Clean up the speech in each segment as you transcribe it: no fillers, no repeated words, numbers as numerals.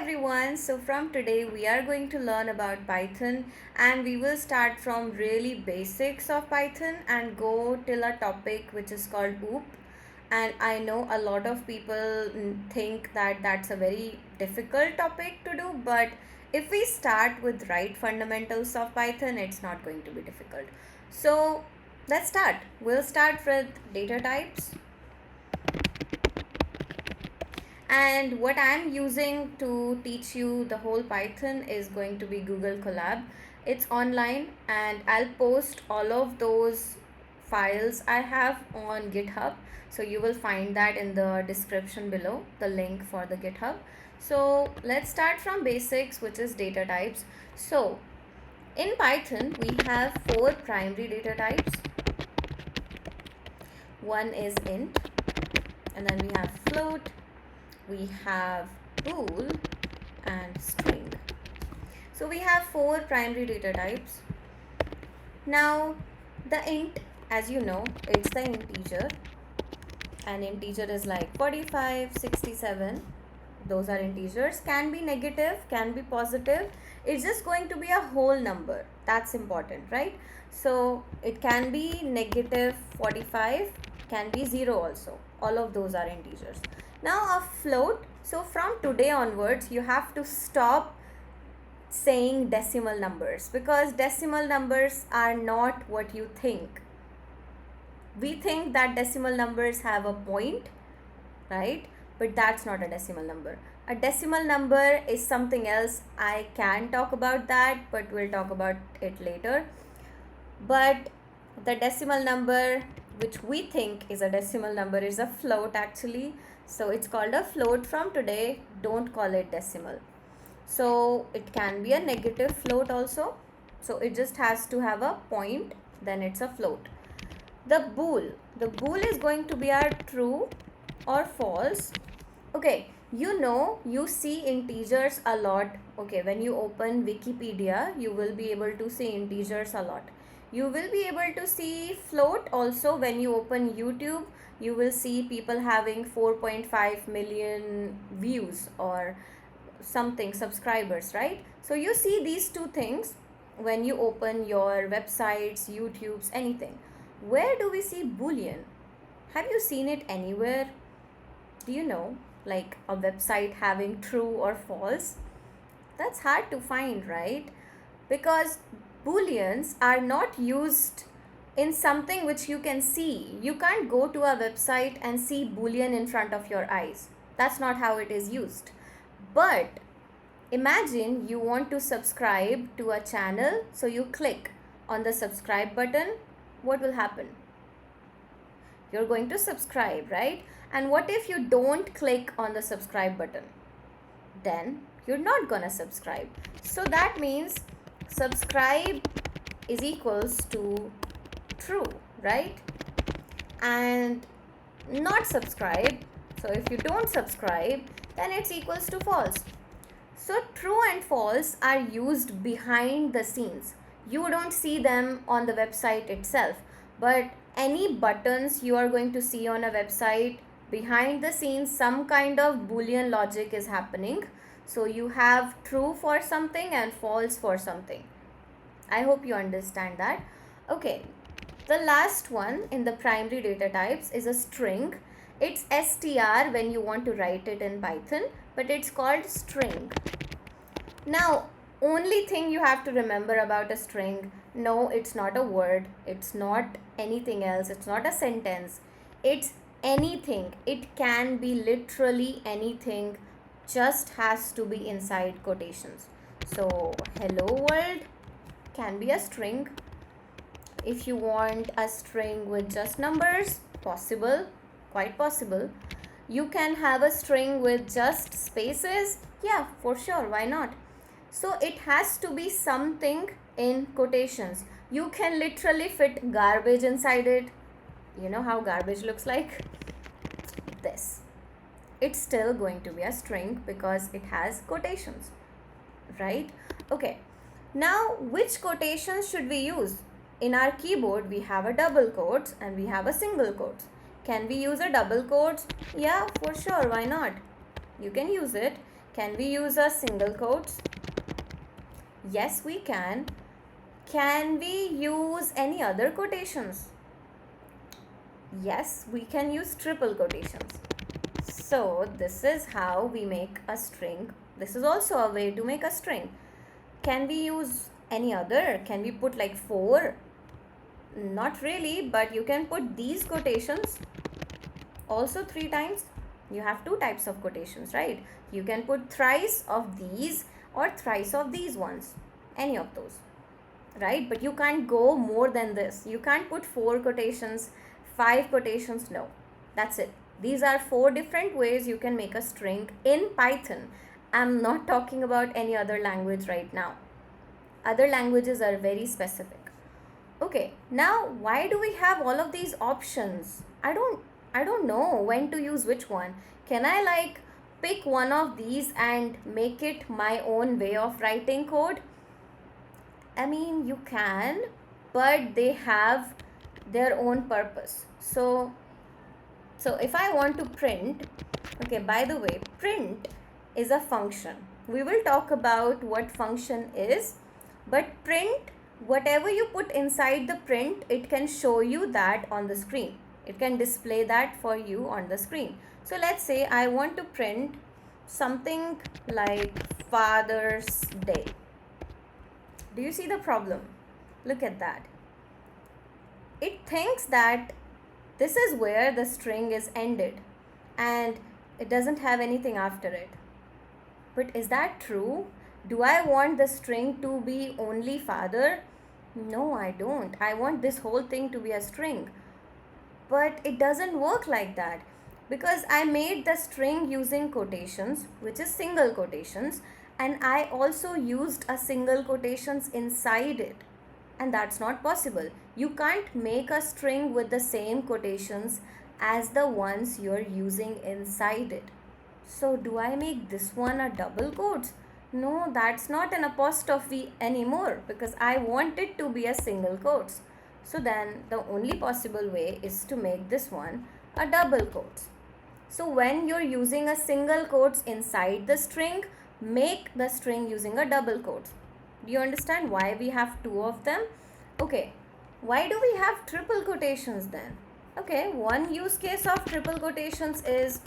everyone. So from today we are going to learn about Python, and we will start from really basics of Python and go till a topic which is called OOP. And I know a lot of people think that that's a very difficult topic to do, but if we start with right fundamentals of Python, it's not going to be difficult. So let's start. We'll start with data types. And what I'm using to teach you the whole Python is going to be Google Colab. It's online, and I'll post all of those files I have on GitHub. So you will find that in the description below, the link for the GitHub. So let's start from basics, which is data types. So in Python, we have four primary data types. One is int, and then we have float, we have bool, and string. So we have four primary data types. Now the int, as you know, it's the integer. An integer is like 45, 67. Those are integers. Can be negative, can be positive. It's just going to be a whole number. That's important, right? So it can be negative 45, can be 0 also. All of those are integers. Now a float. So from today onwards, you have to stop saying decimal numbers, because decimal numbers are not what you think. We think that decimal numbers have a point, right? But that's not a decimal number. A decimal number is something else. I can talk about that, but we'll talk about it later. But the decimal number which we think is a decimal number is a float actually. So it's called a float from today. Don't call it decimal. So it can be a negative float also. So it just has to have a point, then it's a float. The bool is going to be our true or false. Okay, you see integers a lot. Okay, when you open Wikipedia, you will be able to see integers a lot. You will be able to see float also when you open YouTube. You will see people having 4.5 million views or something subscribers, right? So you see these two things when you open your websites, YouTubes, anything. Where do we see Boolean? Have you seen it anywhere? Do you know, like a website having true or false? That's hard to find, right? Because Booleans are not used in something which you can see. You can't go to a website and see Boolean in front of your eyes. That's not how it is used. But imagine you want to subscribe to a channel, so you click on the subscribe button. What will happen? You're going to subscribe, right? And what if you don't click on the subscribe button? Then you're not gonna subscribe. So that means subscribe is equals to true, right? And not subscribe, so if you don't subscribe, then it's equals to false. So true and false are used behind the scenes. You don't see them on the website itself, but any buttons you are going to see on a website, behind the scenes some kind of Boolean logic is happening. So you have true for something and false for something. I hope you understand that. Okay, the last one in the primary data types is a string. It's str when you want to write it in Python, but it's called string. Now, only thing you have to remember about a string, no, it's not a word, it's not anything else, it's not a sentence, it's anything. It can be literally anything, just has to be inside quotations. So hello world can be a string. If you want a string with just numbers, possible, quite possible. You can have a string with just spaces, yeah, for sure, why not? So it has to be something in quotations. You can literally fit garbage inside it. You know how garbage looks like? This. It's still going to be a string because it has quotations, right? Okay. Now, which quotations should we use? In our keyboard, we have a double quotes and we have a single quotes. Can we use a double quotes? Yeah, for sure. Why not? You can use it. Can we use a single quotes? Yes, we can. Can we use any other quotations? Yes, we can use triple quotations. So this is how we make a string. This is also a way to make a string. Can we use any other? Can we put like 4? Not really, but you can put these quotations also 3 times. You have 2 types of quotations, right? You can put thrice of these or thrice of these ones, any of those, right? But you can't go more than this. You can't put 4 quotations, 5 quotations. No, that's it. These are 4 different ways you can make a string in Python. I'm not talking about any other language right now. Other languages are very specific. Okay, now why do we have all of these options? I don't know when to use which one. Can I like pick one of these and make it my own way of writing code? I mean, you can, but they have their own purpose. So if I want to print, okay, by the way, print is a function. We will talk about what function is, but print, whatever you put inside the print, it can show you that on the screen. It can display that for you on the screen. So let's say I want to print something like Father's Day. Do you see the problem? Look at that. It thinks that this is where the string is ended and it doesn't have anything after it. But is that true? Do I want the string to be only father? No, I don't. I want this whole thing to be a string. But it doesn't work like that because I made the string using quotations, which is single quotations, and I also used a single quotations inside it. And that's not possible. You can't make a string with the same quotations as the ones you're using inside it. So do I make this one a double quotes? No, that's not an apostrophe anymore because I want it to be a single quotes. So then the only possible way is to make this one a double quotes. So when you're using a single quotes inside the string, make the string using a double quotes. Do you understand why we have 2 of them? Okay, why do we have triple quotations then? Okay, one use case of triple quotations is,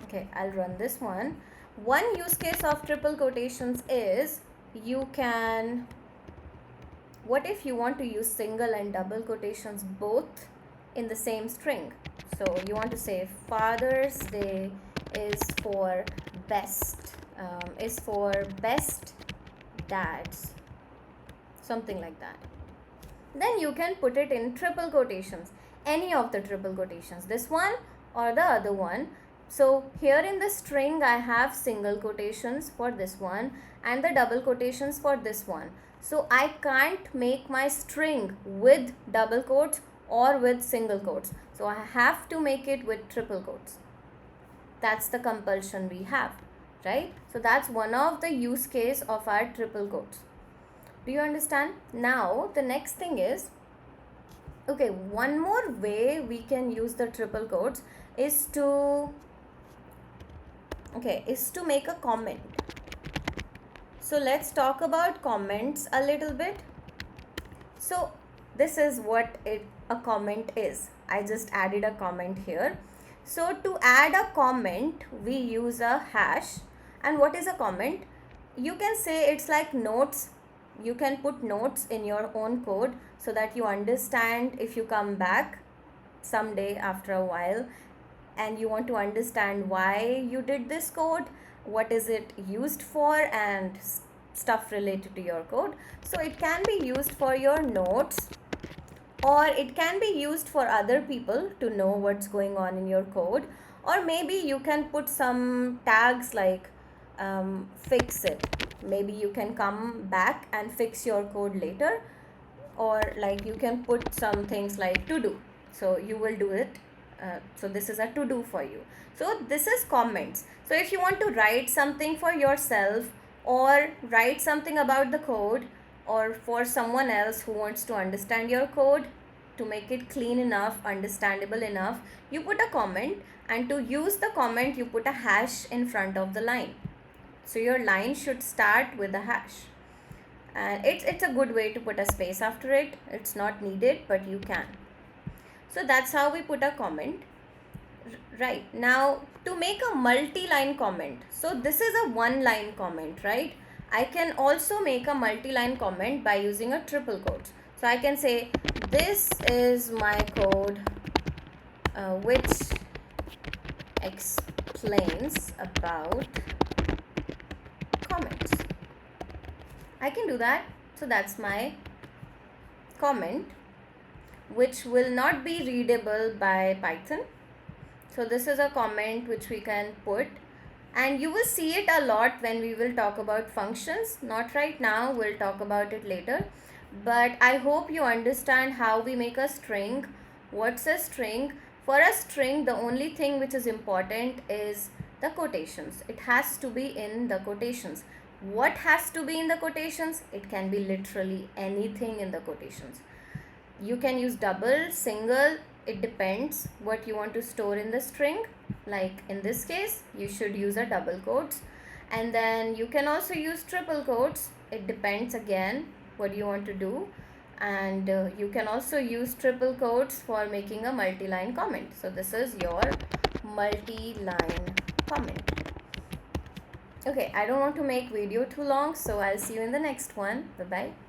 okay, I'll run this one. One use case of triple quotations is you can, what if you want to use single and double quotations both in the same string? So you want to say Father's Day is for best dads, something like that. Then you can put it in triple quotations, any of the triple quotations, this one or the other one. So here in the string I have single quotations for this one and the double quotations for this one. So I can't make my string with double quotes or with single quotes. So I have to make it with triple quotes. That's the compulsion we have, right? So that's one of the use case of our triple quotes. Do you understand? Now the next thing is, okay, one more way we can use the triple quotes is to make a comment. So let's talk about comments a little bit. So this is what a comment is. I just added a comment here. So to add a comment, we use a hash. And what is a comment? You can say it's like notes. You can put notes in your own code so that you understand if you come back someday after a while and you want to understand why you did this code, what is it used for, and stuff related to your code. So it can be used for your notes, or it can be used for other people to know what's going on in your code, or maybe you can put some tags like fix it. Maybe you can come back and fix your code later, or like you can put some things like to do, so you will do it. So this is a to do for you. So this is comments. So if you want to write something for yourself or write something about the code, or for someone else who wants to understand your code, to make it clean enough, understandable enough, you put a comment, and to use the comment you put a hash in front of the line. So your line should start with a hash. And it's a good way to put a space after it. It's not needed, but you can. So that's how we put a comment. Right, now to make a multi-line comment, so this is a one-line comment, right? I can also make a multi-line comment by using a triple quotes. So I can say, this is my code which explains about comments. I can do that. So that's my comment, which will not be readable by Python. So this is a comment which we can put, and you will see it a lot when we will talk about functions. Not right now, we'll talk about it later. But I hope you understand how we make a string. What's a string? For a string, the only thing which is important is the quotations. It has to be in the quotations. What has to be in the quotations? It can be literally anything in the quotations. You can use double, single, it depends what you want to store in the string. Like in this case, you should use a double quotes, and then you can also use triple quotes. It depends again what you want to do, and you can also use triple quotes for making a multi-line comment. So this is your multi-line comment. Okay, I don't want to make video too long, so I'll see you in the next one. Bye bye.